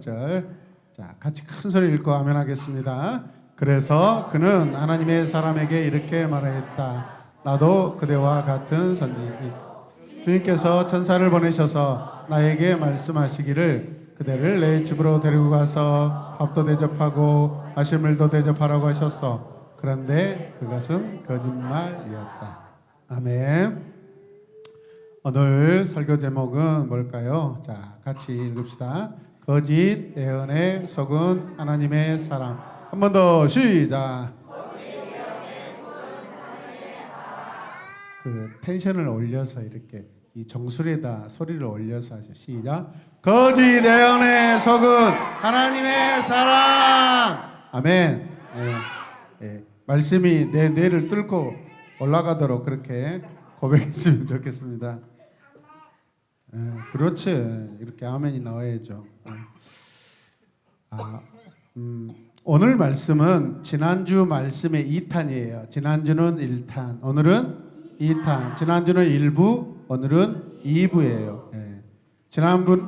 절. 자, 같이 큰 소리 읽고 아멘 하겠습니다. 그래서 그는 하나님의 사람에게 이렇게 말하였다. 나도 그대와 같은 선지자니 주님께서 천사를 보내셔서 나에게 말씀하시기를 그대를 내 집으로 데리고 가서 밥도 대접하고 마실 물도 대접하라고 하셨어. 그런데 그것은 거짓말이었다. 아멘. 오늘 설교 제목은 뭘까요? 자, 같이 읽읍시다. 거짓 예언에 속은 하나님의 사람. 한 번 더 시작. 그 텐션을 올려서 이렇게 이 정수리에다 소리를 올려서 하죠. 시작. 거짓 예언에 속은 하나님의 사람. 아멘. 말씀이 내 뇌를 뚫고 올라가도록 그렇게 고백했으면 좋겠습니다. 그렇지. 이렇게 아멘이 나와야죠. 오늘 말씀은 지난주 말씀의 2탄이에요. 지난주는 1탄, 오늘은 2탄. 지난주는 1부, 오늘은 2부예요.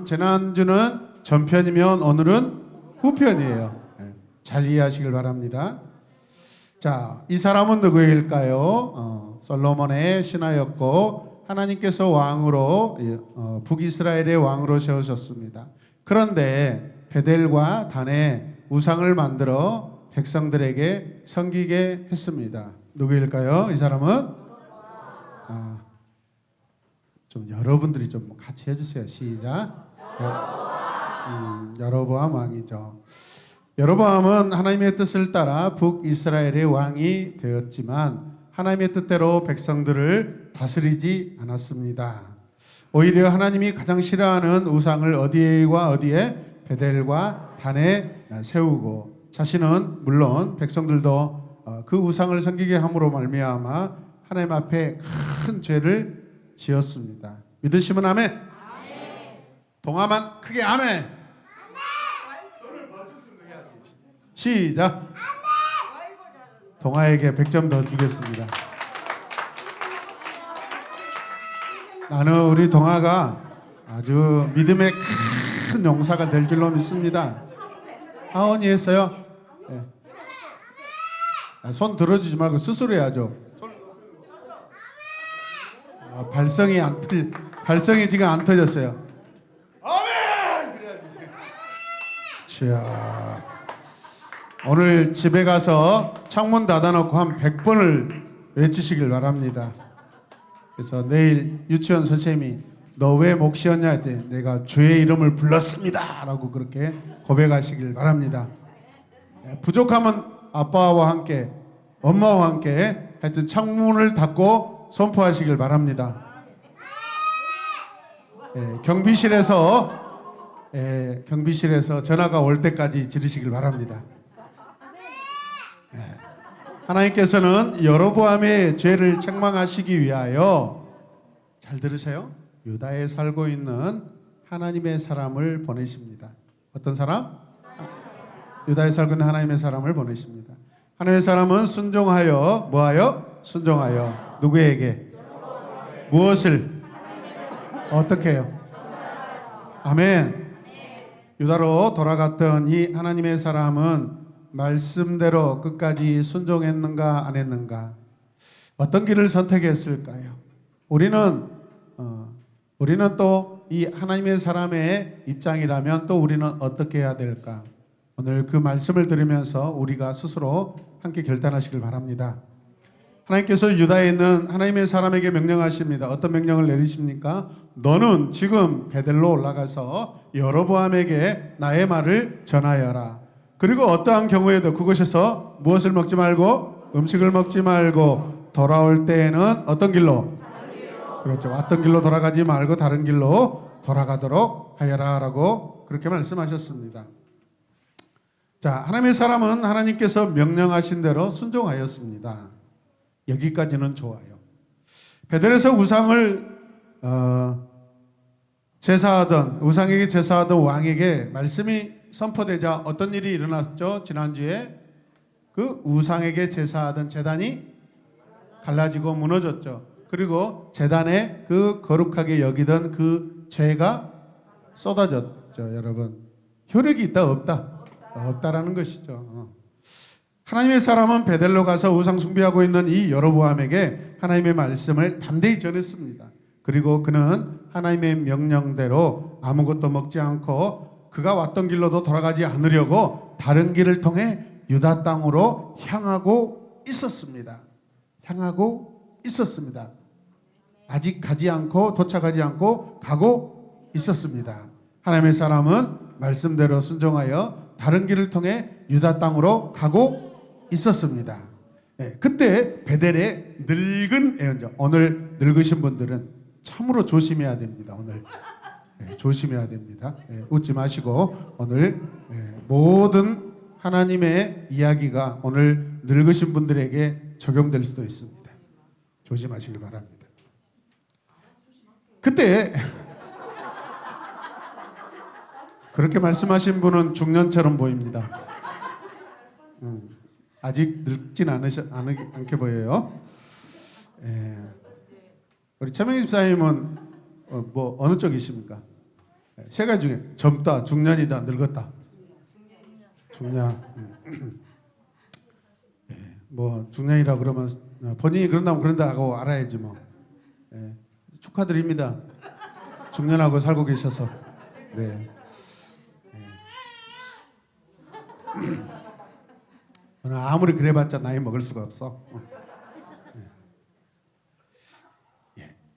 지난주는 전편이면 오늘은 후편이에요. 잘 이해하시길 바랍니다. 자, 이 사람은 누구일까요? 솔로몬의 신하였고 하나님께서 왕으로 북이스라엘의 왕으로 세우셨습니다. 그런데 베델과 단에 우상을 만들어 백성들에게 섬기게 했습니다. 누구일까요? 이 사람은 좀 여러분들이 좀 같이 해주세요. 시작. 여로보암 왕이죠. 여로보암은 하나님의 뜻을 따라 북이스라엘의 왕이 되었지만 하나님의 뜻대로 백성들을 다스리지 않았습니다. 오히려 하나님이 가장 싫어하는 우상을 어디에와 어디에 베델과 단에 세우고 자신은 물론 백성들도 그 우상을 섬기게 함으로 말미암아 하나님 앞에 큰 죄를 지었습니다. 믿으시면 아멘. 아멘. 동화만 크게 아멘. 아멘. 시작. 아멘. 동화에게 100점 더 주겠습니다. 나는 우리 동화가 아주 믿음의 큰 용사가 될 줄로 믿습니다. 하원이 했어요? 네. 손 들어주지 말고 스스로 해야죠. 발성이 지금 안 터졌어요. 아멘! 그래야지. 자, 오늘 집에 가서 창문 닫아놓고 한 100번을 외치시길 바랍니다. 그래서 내일 유치원 선생님이 너 왜 목 쉬었냐 했더니 내가 주의 이름을 불렀습니다 라고 그렇게 고백하시길 바랍니다. 부족하면 아빠와 함께 엄마와 함께 하여튼 창문을 닫고 선포하시길 바랍니다. 경비실에서 전화가 올 때까지 지르시길 바랍니다. 하나님께서는 여로보암의 죄를 책망하시기 위하여 잘 들으세요. 유다에 살고 있는 하나님의 사람을 보내십니다. 어떤 사람? 유다에 살고 있는 하나님의 사람을 보내십니다. 하나님의 사람은 순종하여 뭐하여? 순종하여 누구에게? 무엇을? 어떻게 해요? 아멘. 유다로 돌아갔던 이 하나님의 사람은 말씀대로 끝까지 순종했는가 안 했는가? 어떤 길을 선택했을까요? 우리는 또 이 하나님의 사람의 입장이라면 또 우리는 어떻게 해야 될까? 오늘 그 말씀을 들으면서 우리가 스스로 함께 결단하시길 바랍니다. 하나님께서 유다에 있는 하나님의 사람에게 명령하십니다. 어떤 명령을 내리십니까? 너는 지금 베델로 올라가서 여로보암에게 나의 말을 전하여라. 그리고 어떠한 경우에도 그곳에서 무엇을 먹지 말고 음식을 먹지 말고 돌아올 때에는 어떤 길로? 그렇죠. 왔던 길로 돌아가지 말고 다른 길로 돌아가도록 하여라 라고 그렇게 말씀하셨습니다. 자, 하나님의 사람은 하나님께서 명령하신 대로 순종하였습니다. 여기까지는 좋아요. 베델에서 우상을 우상에게 제사하던 왕에게 말씀이 선포되자 어떤 일이 일어났죠? 지난주에 그 우상에게 제사하던 제단이 갈라지고 무너졌죠. 그리고 제단에 그 거룩하게 여기던 그 죄가 쏟아졌죠, 여러분. 효력이 있다 없다? 없다라는 것이죠. 하나님의 사람은 베델로 가서 우상 숭배하고 있는 이 여로보암에게 하나님의 말씀을 담대히 전했습니다. 그리고 그는 하나님의 명령대로 아무것도 먹지 않고 그가 왔던 길로도 돌아가지 않으려고 다른 길을 통해 유다 땅으로 향하고 있었습니다. 향하고 있었습니다. 아직 가지 않고 도착하지 않고 가고 있었습니다. 하나님의 사람은 말씀대로 순종하여 다른 길을 통해 유다 땅으로 가고 있었습니다. 그때 베델의 늙은 예언자, 오늘 늙으신 분들은 참으로 조심해야 됩니다. 오늘 조심해야 됩니다. 웃지 마시고 오늘 모든 하나님의 이야기가 오늘 늙으신 분들에게 적용될 수도 있습니다. 조심하시길 바랍니다. 그때 그렇게 말씀하신 분은 중년처럼 보입니다. 아직 늙진 않게 보여요. 우리 최명희 집사님은 뭐 어느 쪽이십니까? 세 가지 중에 젊다, 중년이다, 늙었다. 중년. 뭐 중년이라 그러면 본인이 그런다면 그런다 하고 알아야지 뭐. 축하드립니다. 중년하고 살고 계셔서. 네. 아무리 그래봤자 나이 먹을 수가 없어.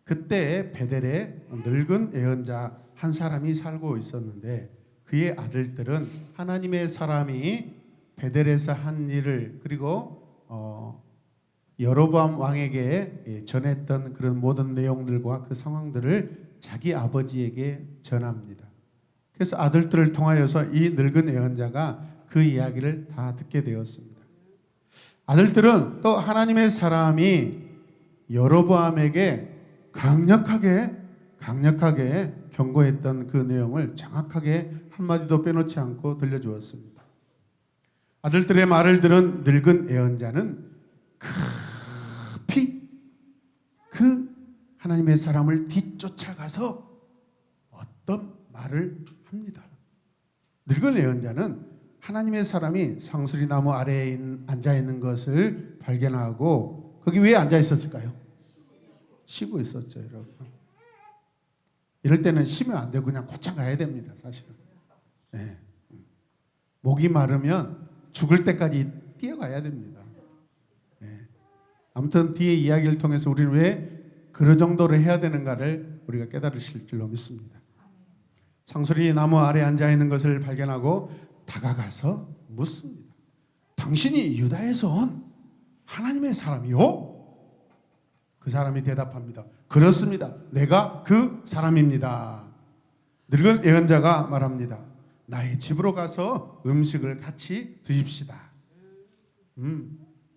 그때 베델에 늙은 예언자 한 사람이 살고 있었는데 그의 아들들은 하나님의 사람이 베델에서 한 일을 그리고 여로보암 왕에게 전했던 그런 모든 내용들과 그 상황들을 자기 아버지에게 전합니다. 그래서 아들들을 통하여서 이 늙은 예언자가 그 이야기를 다 듣게 되었습니다. 아들들은 또 하나님의 사람이 여로보암에게 강력하게 경고했던 그 내용을 정확하게 한마디도 빼놓지 않고 들려주었습니다. 아들들의 말을 들은 늙은 예언자는 급히 그 하나님의 사람을 뒤쫓아가서 어떤 말을 합니다. 늙은 예언자는 하나님의 사람이 상수리 나무 아래에 앉아 있는 것을 발견하고 거기 왜 앉아 있었을까요? 쉬고 있었죠, 여러분. 이럴 때는 쉬면 안 되고 그냥 곧장 가야 됩니다, 사실은. 네. 목이 마르면 죽을 때까지 뛰어가야 됩니다. 네. 아무튼 뒤에 이야기를 통해서 우리는 왜 그런 정도로 해야 되는가를 우리가 깨달으실 줄로 믿습니다. 상수리 나무 아래 앉아 있는 것을 발견하고 다가가서 묻습니다. 당신이 유다에서 온 하나님의 사람이요? 그 사람이 대답합니다. 그렇습니다. 내가 그 사람입니다. 늙은 예언자가 말합니다. 나의 집으로 가서 음식을 같이 드십시다.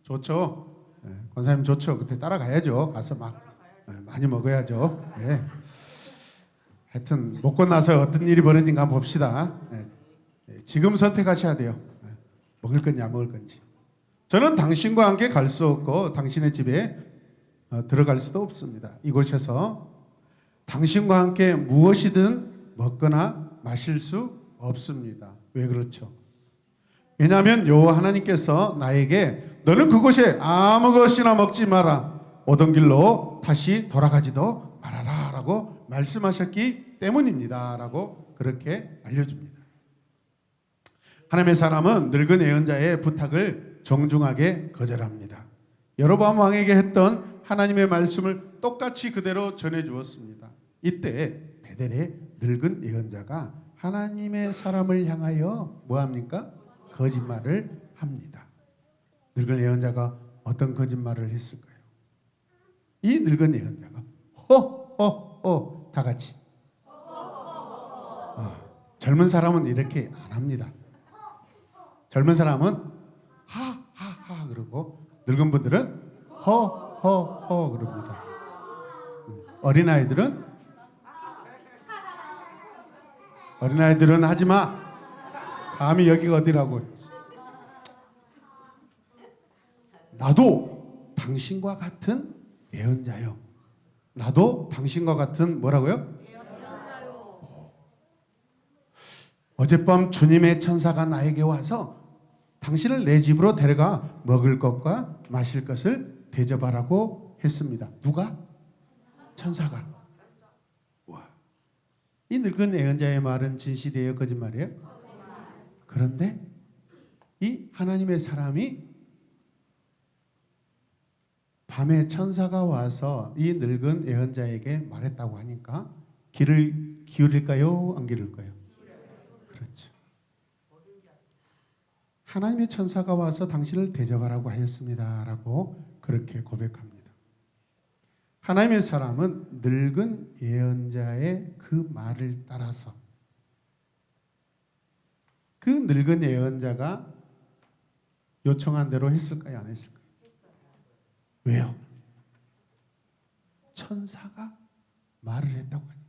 좋죠. 권사님 좋죠. 그때 따라가야죠. 가서 막 많이 먹어야죠. 하여튼 먹고 나서 어떤 일이 벌어진가 한번 봅시다. 지금 선택하셔야 돼요. 먹을 건지 안 먹을 건지. 저는 당신과 함께 갈 수 없고 당신의 집에 들어갈 수도 없습니다. 이곳에서 당신과 함께 무엇이든 먹거나 마실 수 없습니다. 왜 그렇죠? 왜냐하면 여호와 하나님께서 나에게 너는 그곳에 아무 것이나 먹지 마라. 오던 길로 다시 돌아가지도 말아라 라고 말씀하셨기 때문입니다. 라고 그렇게 알려줍니다. 하나님의 사람은 늙은 예언자의 부탁을 정중하게 거절합니다. 여로보암 왕에게 했던 하나님의 말씀을 똑같이 그대로 전해 주었습니다. 이때 베델의 늙은 예언자가 하나님의 사람을 향하여 뭐합니까? 거짓말을 합니다. 늙은 예언자가 어떤 거짓말을 했을까요? 이 늙은 예언자가 허허허 다 같이 젊은 사람은 이렇게 안 합니다. 젊은 사람은 하하하 그러고 늙은 분들은 허허허 그럽니다. 어린아이들은 하지마. 감히 여기가 어디라고. 나도 당신과 같은 예언자요. 나도 당신과 같은 뭐라고요? 예언자요. 어젯밤 주님의 천사가 나에게 와서 당신을 내 집으로 데려가 먹을 것과 마실 것을 대접하라고 했습니다. 누가? 천사가. 와, 이 늙은 예언자의 말은 진실이에요, 거짓말이에요? 그런데 이 하나님의 사람이 밤에 천사가 와서 이 늙은 예언자에게 말했다고 하니까 귀를 기울일까요? 안 기울일까요? 그렇죠. 하나님의 천사가 와서 당신을 대접하라고 하였습니다 라고 그렇게 고백합니다. 하나님의 사람은 늙은 예언자의 그 말을 따라서 그 늙은 예언자가 요청한 대로 했을까요? 안 했을까요? 왜요? 천사가 말을 했다고 하니까.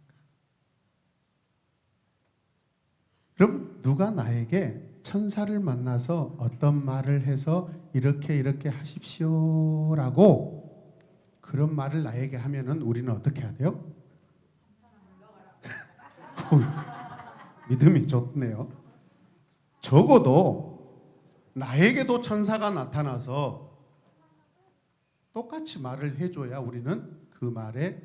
그럼 누가 나에게 천사를 만나서 어떤 말을 해서 이렇게 하십시오라고 그런 말을 나에게 하면은 우리는 어떻게 해야 돼요? 믿음이 좋네요. 적어도 나에게도 천사가 나타나서 똑같이 말을 해줘야 우리는 그 말에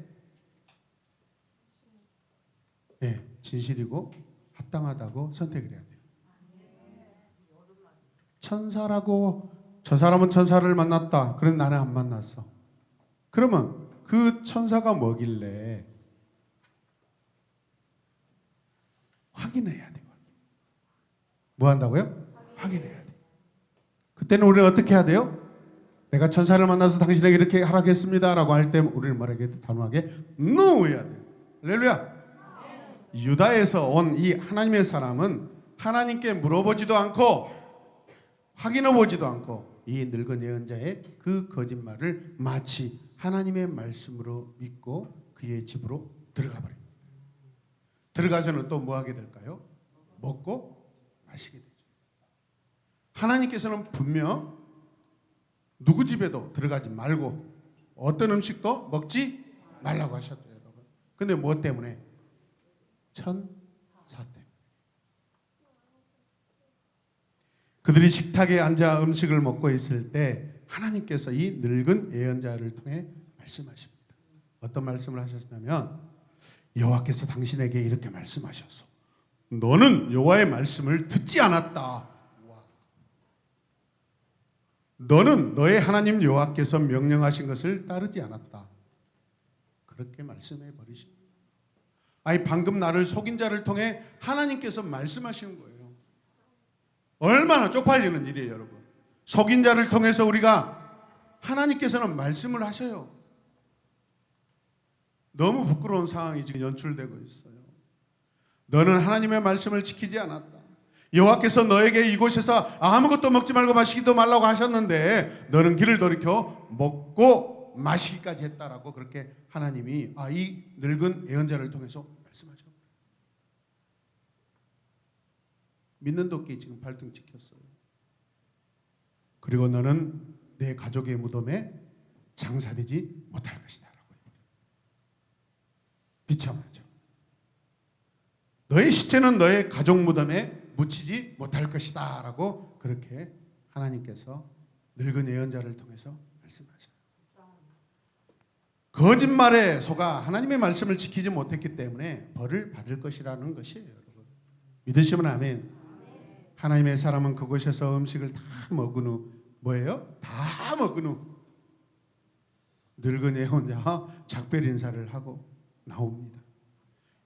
진실이고 합당하다고 선택을 해야 돼요. 천사라고 저 사람은 천사를 만났다. 그런데 나는 안 만났어. 그러면 그 천사가 뭐길래 확인해야 돼요. 뭐 한다고요? 확인해야 돼요. 그때는 우리는 어떻게 해야 돼요? 내가 천사를 만나서 당신에게 이렇게 하라겠습니다 라고 할 때 우리는 뭐라게 단호하게 NO 해야 돼요. 할렐루야. 유다에서 온 이 하나님의 사람은 하나님께 물어보지도 않고 확인해 보지도 않고 이 늙은 예언자의 그 거짓말을 마치 하나님의 말씀으로 믿고 그의 집으로 들어가 버립니다. 들어가서는 또 뭐 하게 될까요? 먹고 마시게 되죠. 하나님께서는 분명 누구 집에도 들어가지 말고 어떤 음식도 먹지 말라고 하셨죠, 여러분. 근데 뭐 때문에? 천사 때문에. 그들이 식탁에 앉아 음식을 먹고 있을 때 하나님께서 이 늙은 예언자를 통해 말씀하십니다. 어떤 말씀을 하셨냐면 여호와께서 당신에게 이렇게 말씀하셨어. 너는 여호와의 말씀을 듣지 않았다. 너는 너의 하나님 여호와께서 명령하신 것을 따르지 않았다. 그렇게 말씀해 버리십니다. 아니 방금 나를 속인 자를 통해 하나님께서 말씀하시는 거예요. 얼마나 쪽팔리는 일이에요, 여러분. 속인 자를 통해서 우리가 하나님께서는 말씀을 하셔요. 너무 부끄러운 상황이 지금 연출되고 있어요. 너는 하나님의 말씀을 지키지 않았다. 여호와께서 너에게 이곳에서 아무것도 먹지 말고 마시기도 말라고 하셨는데 너는 길을 돌이켜 먹고 마시기까지 했다라고 그렇게 하나님이 이 늙은 예언자를 통해서 말씀하죠. 믿는 도끼 지금 발등 찍혔어요. 그리고 너는 내 가족의 무덤에 장사되지 못할 것이다 라고 비참하죠. 너의 시체는 너의 가족 무덤에 묻히지 못할 것이다 라고 그렇게 하나님께서 늙은 예언자를 통해서 말씀하셔요. 거짓말에 속아 하나님의 말씀을 지키지 못했기 때문에 벌을 받을 것이라는 것이에요, 여러분. 믿으시면 아멘. 하나님의 사람은 그곳에서 음식을 다 먹은 후 뭐예요? 다 먹은 후 늙은 예언자와 작별 인사를 하고 나옵니다.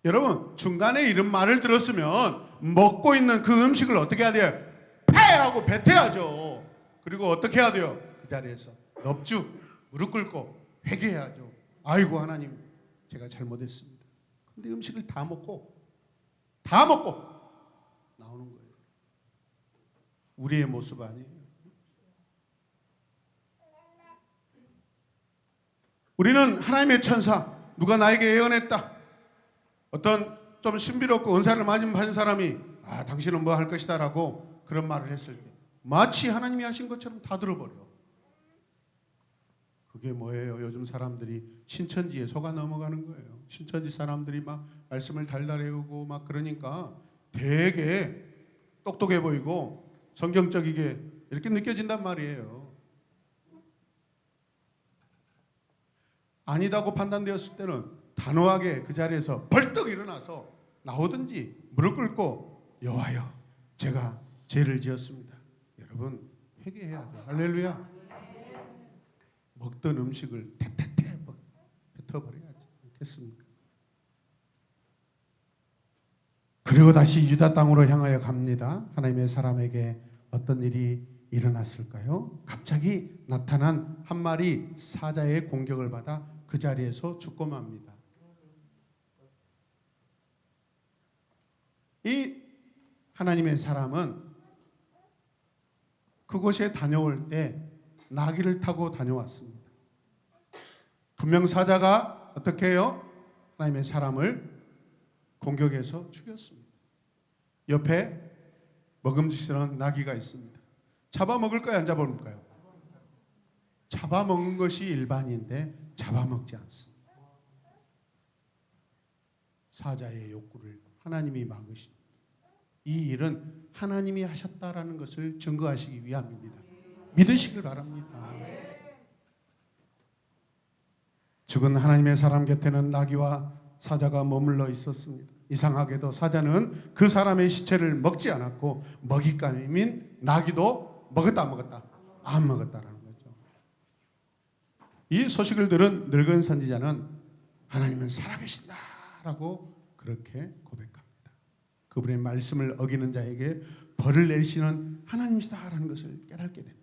여러분 중간에 이런 말을 들었으면 먹고 있는 그 음식을 어떻게 해야 돼요? 패하고 뱉어야죠. 그리고 어떻게 해야 돼요? 그 자리에서 넙주 무릎 꿇고 회개해야죠. 아이고 하나님 제가 잘못했습니다. 근데 음식을 다 먹고 나오는 거예요. 우리의 모습 아니에요. 우리는 하나님의 천사 누가 나에게 예언했다. 어떤 좀 신비롭고 은사를 많이 받은 사람이 당신은 뭐 할 것이다 라고 그런 말을 했을 때 마치 하나님이 하신 것처럼 다 들어버려. 그게 뭐예요? 요즘 사람들이 신천지에 속아 넘어가는 거예요. 신천지 사람들이 막 말씀을 달달 외우고 막 그러니까 되게 똑똑해 보이고 성경적이게 이렇게 느껴진단 말이에요. 아니다고 판단되었을 때는 단호하게 그 자리에서 벌떡 일어나서 나오든지 무릎 꿇고 여호와여 제가 죄를 지었습니다. 여러분 회개해야 돼요. 할렐루야. 먹던 음식을 태태태 뱉어버려야지 않겠습니까? 그리고 다시 유다 땅으로 향하여 갑니다. 하나님의 사람에게 어떤 일이 일어났을까요? 갑자기 나타난 한 마리 사자의 공격을 받아 그 자리에서 죽고 맙니다. 이 하나님의 사람은 그곳에 다녀올 때 나귀를 타고 다녀왔습니다. 분명 사자가 어떻게 해요? 하나님의 사람을 공격해서 죽였습니다. 옆에 먹음직스러운 나귀가 있습니다. 잡아먹을까요? 안 잡아먹을까요? 잡아먹는 것이 일반인데 잡아먹지 않습니다. 사자의 욕구를 하나님이 막으십니다. 이 일은 하나님이 하셨다라는 것을 증거하시기 위함입니다. 믿으시길 바랍니다. 죽은 하나님의 사람 곁에는 나귀와 사자가 머물러 있었습니다. 이상하게도 사자는 그 사람의 시체를 먹지 않았고 먹잇감인 나귀도 먹었다 안 먹었다라는 거죠. 이 소식을 들은 늙은 선지자는 하나님은 살아계신다라고 그렇게 고백합니다. 그분의 말씀을 어기는 자에게 벌을 내리시는 하나님이시다라는 것을 깨닫게 됩니다.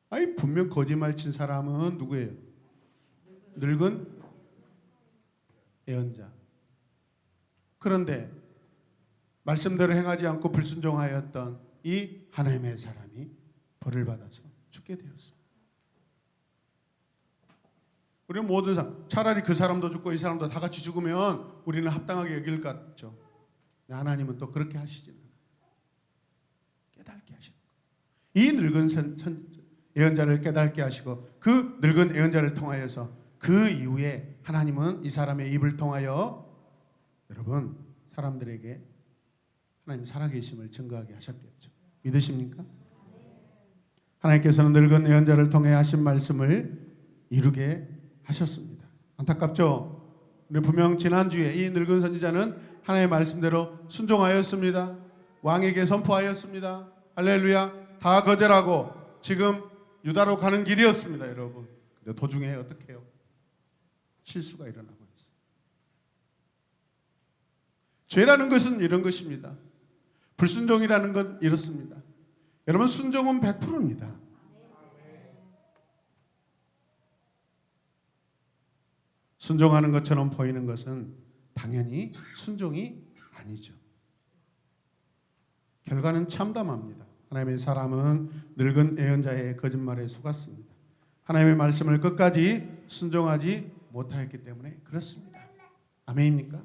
아니 분명 거짓말 친 사람은 누구예요? 늙은 예언자. 그런데 말씀대로 행하지 않고 불순종하였던 이 하나님의 사람이 벌을 받아서 죽게 되었습니다. 우리는 모든 사람, 차라리 그 사람도 죽고 이 사람도 다 같이 죽으면 우리는 합당하게 여길 것 같죠. 하나님은 또 그렇게 하시지는 않아요. 깨닫게 하시는 거예요. 이 늙은 예언자를 깨닫게 하시고 그 늙은 예언자를 통하여서 그 이후에 하나님은 이 사람의 입을 통하여 여러분 사람들에게 하나님 살아계심을 증거하게 하셨겠죠. 믿으십니까? 하나님께서는 늙은 예언자를 통해 하신 말씀을 이루게 하셨습니다. 안타깝죠? 분명 지난주에 이 늙은 선지자는 하나님의 말씀대로 순종하였습니다. 왕에게 선포하였습니다. 할렐루야. 다 거절하고 지금 유다로 가는 길이었습니다. 여러분. 근데 도중에 어떻게 해요? 실수가 일어나고 있어요. 죄라는 것은 이런 것입니다. 불순종이라는 건 이렇습니다. 여러분 순종은 100%입니다. 순종하는 것처럼 보이는 것은 당연히 순종이 아니죠. 결과는 참담합니다. 하나님의 사람은 늙은 예언자의 거짓말에 속았습니다. 하나님의 말씀을 끝까지 순종하지 못하였기 때문에 그렇습니다. 아멘입니까?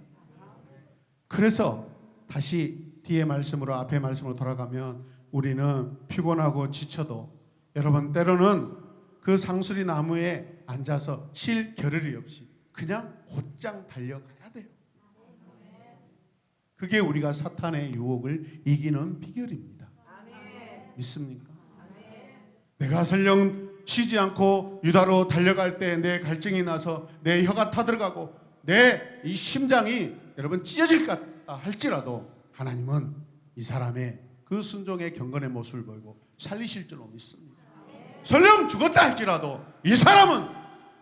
그래서 다시 뒤의 말씀으로 앞의 말씀으로 돌아가면 우리는 피곤하고 지쳐도 여러분 때로는 그 상수리 나무에 앉아서 쉴 겨를이 없이 그냥 곧장 달려가야 돼요. 그게 우리가 사탄의 유혹을 이기는 비결입니다. 믿습니까? 내가 설령 쉬지 않고 유다로 달려갈 때 내 갈증이 나서 내 혀가 타들어가고 내 이 심장이 여러분 찢어질 것 같다 할지라도 하나님은 이 사람의 그 순종의 경건의 모습을 보이고 살리실 줄로 믿습니다. 설령 죽었다 할지라도 이 사람은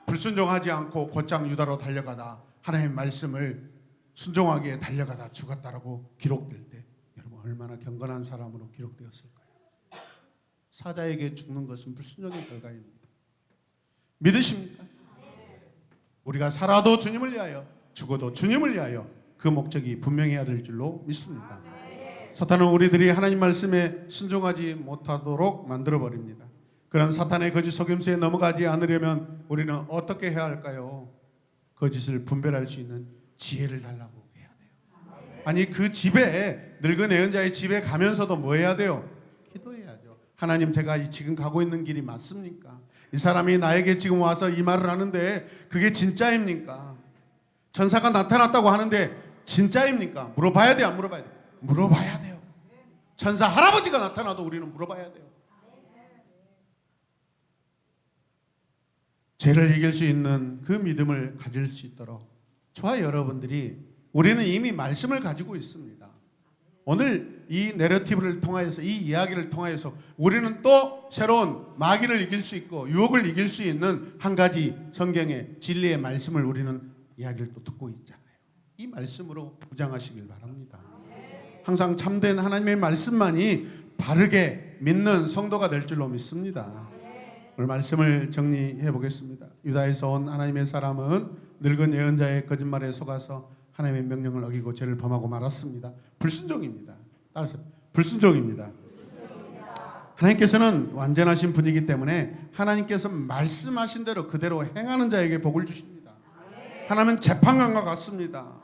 불순종하지 않고 곧장 유다로 달려가다 하나님의 말씀을 순종하게 달려가다 죽었다라고 기록될 때 여러분 얼마나 경건한 사람으로 기록되었을까요? 사자에게 죽는 것은 불순종의 결과입니다. 믿으십니까? 우리가 살아도 주님을 위하여 죽어도 주님을 위하여 그 목적이 분명해야 될 줄로 믿습니다. 사탄은 우리들이 하나님 말씀에 순종하지 못하도록 만들어버립니다. 그런 사탄의 거짓 속임수에 넘어가지 않으려면 우리는 어떻게 해야 할까요? 거짓을 분별할 수 있는 지혜를 달라고 해야 돼요. 아니 그 집에 늙은 예언자의 집에 가면서도 뭐 해야 돼요? 기도해야죠. 하나님 제가 지금 가고 있는 길이 맞습니까? 이 사람이 나에게 지금 와서 이 말을 하는데 그게 진짜입니까? 천사가 나타났다고 하는데 진짜입니까? 물어봐야 돼, 안 물어봐야 돼? 물어봐야 돼요. 천사 할아버지가 나타나도 우리는 물어봐야 돼요. 죄를 이길 수 있는 그 믿음을 가질 수 있도록 저와 여러분들이, 우리는 이미 말씀을 가지고 있습니다. 오늘 이 내러티브를 통하여서, 이 이야기를 통하여서 우리는 또 새로운 마귀를 이길 수 있고 유혹을 이길 수 있는 한 가지 성경의 진리의 말씀을 우리는 이야기를 또 듣고 있잖아요. 이 말씀으로 무장하시길 바랍니다. 항상 참된 하나님의 말씀만이 바르게 믿는 성도가 될 줄로 믿습니다. 오늘 말씀을 정리해 보겠습니다. 유다에서 온 하나님의 사람은 늙은 예언자의 거짓말에 속아서 하나님의 명령을 어기고 죄를 범하고 말았습니다. 불순종입니다. 따라서 불순종입니다. 하나님께서는 완전하신 분이기 때문에 하나님께서 말씀하신 대로 그대로 행하는 자에게 복을 주십니다. 하나님은 재판관과 같습니다.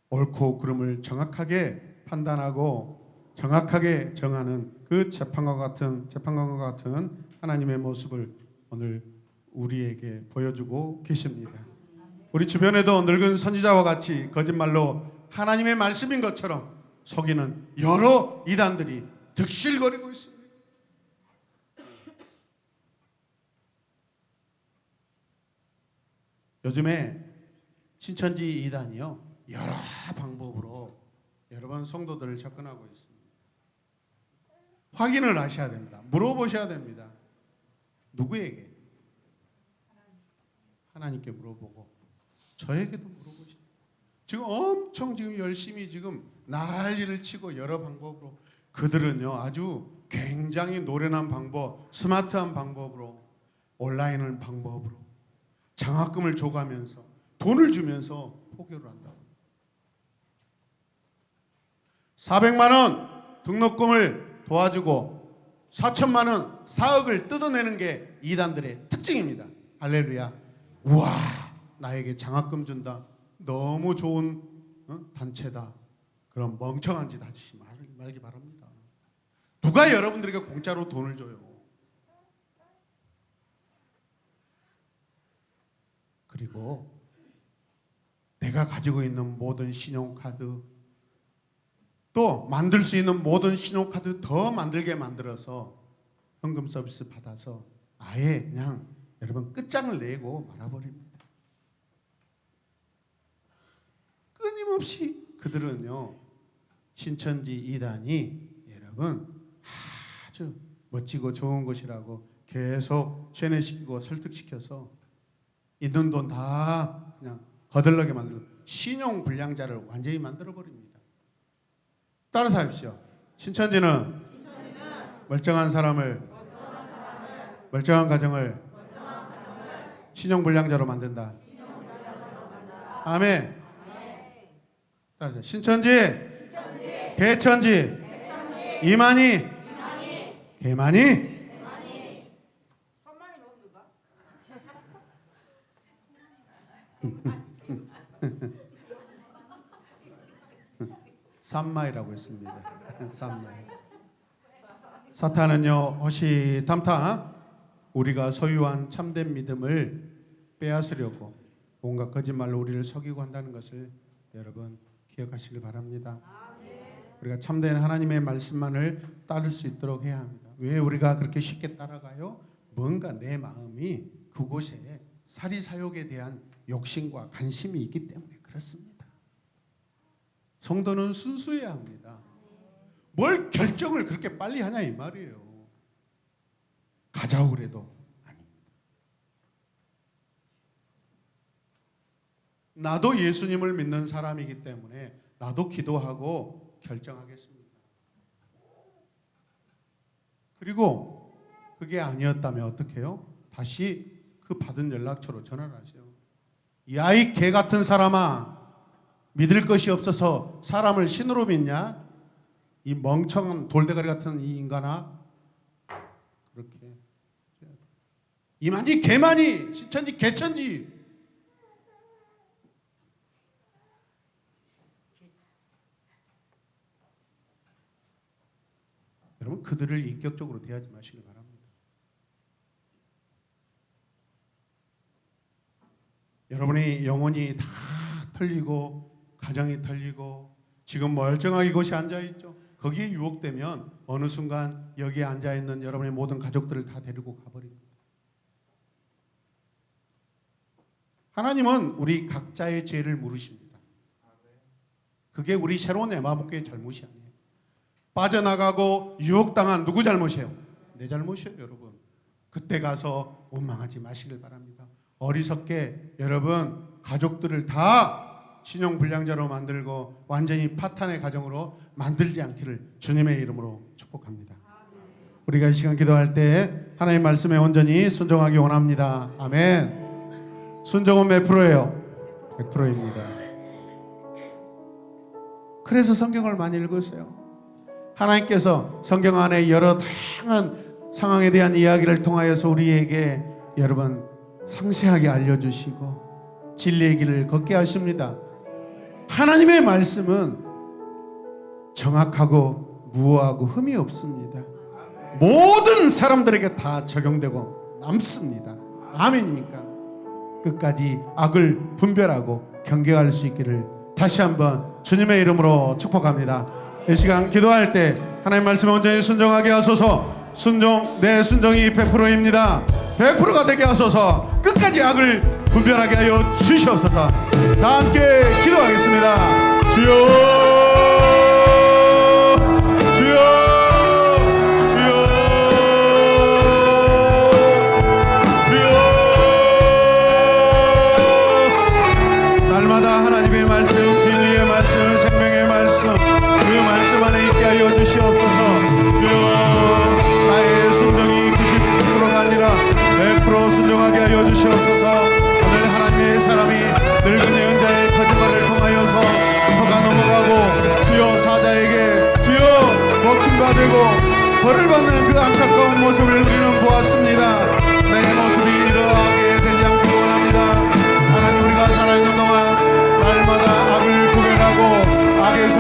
옳고 그름을 정확하게 판단하고 정확하게 정하는 그 재판관과 같은 하나님의 모습을 오늘 우리에게 보여주고 계십니다. 우리 주변에도 늙은 선지자와 같이 거짓말로 하나님의 말씀인 것처럼 속이는 여러 이단들이 득실거리고 있습니다. 요즘에 신천지 이단이요, 여러 방법으로 여러분 성도들을 접근하고 있습니다. 확인을 하셔야 됩니다. 물어보셔야 됩니다. 누구에게? 하나님께 물어보고 저에게도 물어보시고, 지금 엄청 지금 열심히 지금 난리를 치고 여러 방법으로, 그들은요 아주 굉장히 노련한 방법, 스마트한 방법으로, 온라인을 방법으로 장학금을 줘가면서 돈을 주면서 포교를 한다고. 400만 원 등록금을 도와주고 4천만 원, 4억을 뜯어내는 게 이단들의 특징입니다. 할렐루야. 우와, 나에게 장학금 준다, 너무 좋은 단체다. 그럼 멍청한 짓 하지 말기 바랍니다. 누가 여러분들에게 공짜로 돈을 줘요? 그리고 내가 가지고 있는 모든 신용카드, 또 만들 수 있는 모든 신용카드 더 만들게 만들어서 현금 서비스 받아서 아예 그냥 여러분 끝장을 내고 말아버립니다. 끊임없이 그들은요, 신천지 이단이 여러분 아주 멋지고 좋은 것이라고 계속 세뇌시키고 설득시켜서 있는 돈 다 그냥 거들나게 만들고 신용 불량자를 완전히 만들어버립니다. 따라서 하십시오. 신천지는 멀쩡한 사람을, 멀쩡한 가정을 신용 불량자로 만든다. 아멘. 따라서 신천지, 개천지, 이만희, 개만희. 삼마이라고 했습니다. 삼마이. 사탄은요 호시탐탐 우리가 소유한 참된 믿음을 빼앗으려고 온갖 거짓말로 우리를 속이고 한다는 것을 여러분 기억하시길 바랍니다. 우리가 참된 하나님의 말씀만을 따를 수 있도록 해야 합니다. 왜 우리가 그렇게 쉽게 따라가요? 뭔가 내 마음이 그곳에 사리사욕에 대한 욕심과 관심이 있기 때문에 그렇습니다. 성도는 순수해야 합니다. 뭘 결정을 그렇게 빨리 하냐 이 말이에요. 가자고 그래도 아닙니다. 나도 예수님을 믿는 사람이기 때문에 나도 기도하고 결정하겠습니다. 그리고 그게 아니었다면 어떻게 해요? 다시 그 받은 연락처로 전화를 하세요. 야, 이 개 같은 사람아, 믿을 것이 없어서 사람을 신으로 믿냐? 이 멍청한 돌대가리 같은 이 인간아. 그렇게 이만희 개만희, 신천지 개천지. 여러분 그들을 인격적으로 대하지 마시길 바랍니다. 여러분의 영혼이 다 털리고 가정이 털리고 지금 멀쩡하게 이곳에 앉아있죠. 거기에 유혹되면 어느 순간 여기에 앉아있는 여러분의 모든 가족들을 다 데리고 가버립니다. 하나님은 우리 각자의 죄를 물으십니다. 그게 우리 새로운 에마복교의 잘못이 아니에요. 빠져나가고 유혹당한 누구 잘못이에요? 내 잘못이에요, 여러분. 그때 가서 원망하지 마시길 바랍니다. 어리석게 여러분 가족들을 다 신용불량자로 만들고 완전히 파탄의 가정으로 만들지 않기를 주님의 이름으로 축복합니다. 우리가 이 시간 기도할 때 하나님의 말씀에 온전히 순종하기 원합니다. 아멘. 순종은 몇 프로예요? 100%입니다. 그래서 성경을 많이 읽으세요. 하나님께서 성경 안에 여러 다양한 상황에 대한 이야기를 통하여서 우리에게 여러분 상세하게 알려주시고 진리의 길을 걷게 하십니다. 하나님의 말씀은 정확하고 무오하고 흠이 없습니다. 모든 사람들에게 다 적용되고 남습니다. 아멘입니까? 끝까지 악을 분별하고 경계할 수 있기를 다시 한번 주님의 이름으로 축복합니다. 이 시간 기도할 때 하나님 말씀에 온전히 순종하게 하소서. 내 순종이 100%입니다. 100%가 되게 하소서. 끝까지 악을 분별하게 하여 주시옵소서. 다 함께 기도하겠습니다. 주여, 주여, 주여, 주여. 날마다 하나님의 말씀, 진리의 말씀, 생명의 말씀, 그 말씀 안에 있게 하여 주시옵소서. 주여, 나의 순종이 90%가 아니라 100% 순종하게 하여 주시옵소서. 오늘 하나님의 사람이 늙은 예언자의 거짓말을 통하여서 속아 넘어가고 주여 사자에게 주여 먹힘받고 벌을 받는 그 안타까운 모습을 우리는 보았습니다. 내 모습이 이러하게 되지 않기를 원합니다. 하나님, 우리가 살아있는 동안 날마다 악을 구별하고 악에서